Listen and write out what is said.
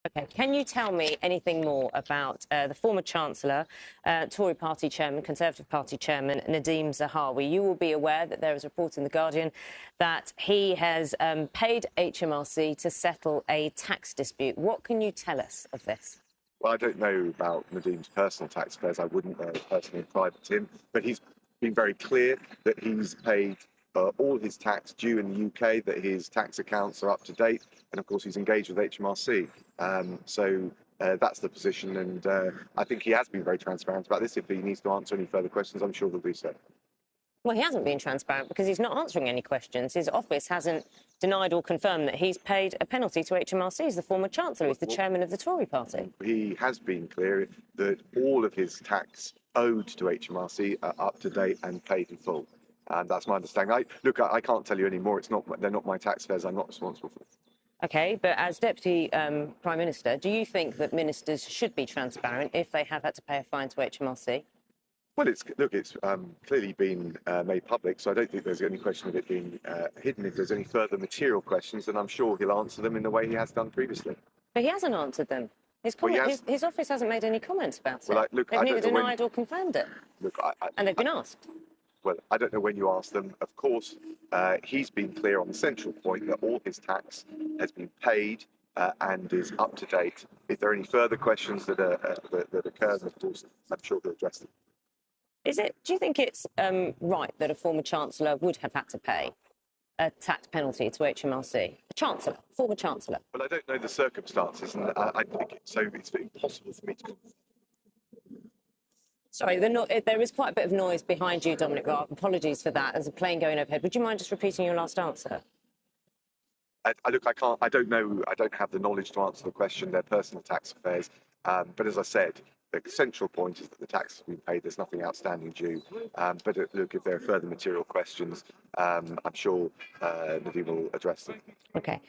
OK, can you tell me anything more about the former Chancellor, Tory Party Chairman, Conservative Party Chairman, Nadeem Zahawi? You will be aware that there is a report in The Guardian that he has paid HMRC to settle a tax dispute. What can you tell us of this? Well, I don't know about Nadeem's personal tax affairs. I wouldn't know personally in private to him, but he's been very clear that he's paid all his tax due in the UK, that his tax accounts are up to date, and of course he's engaged with HMRC. That's the position, and I think he has been very transparent about this. If he needs to answer any further questions, I'm sure he'll do so. Well, he hasn't been transparent because he's not answering any questions. His office hasn't denied or confirmed that he's paid a penalty to HMRC. He's the former Chancellor. He's the chairman of the Tory party. He has been clear that all of his tax owed to HMRC are up to date and paid in full. And that's my understanding. I can't tell you any more. They're not my tax affairs. I'm not responsible for them. OK, but as Deputy Prime Minister, do you think that ministers should be transparent if they have had to pay a fine to HMRC? Well, it's clearly been made public, so I don't think there's any question of it being hidden. If there's any further material questions, then I'm sure he'll answer them in the way he has done previously. But he hasn't answered them. His office hasn't made any comments about it. They've neither denied or confirmed it. And they've been asked. Well, I don't know when you asked them. Of course, he's been clear on the central point that all his tax has been paid and is up to date. If there are any further questions that occur, of course, I'm sure he'll address them. Do you think it's right that a former Chancellor would have had to pay a tax penalty to HMRC? A Chancellor, former Chancellor. Well, I don't know the circumstances, and I think it's impossible for me to. Sorry, there is quite a bit of noise behind you, Dominic Raab. Apologies for that. There's a plane going overhead. Would you mind just repeating your last answer? I can't. I don't know. I don't have the knowledge to answer the question. They're personal tax affairs. But as I said, the central point is that the tax has been paid. There's nothing outstanding due. But if there are further material questions, I'm sure Nadeem will address them. OK.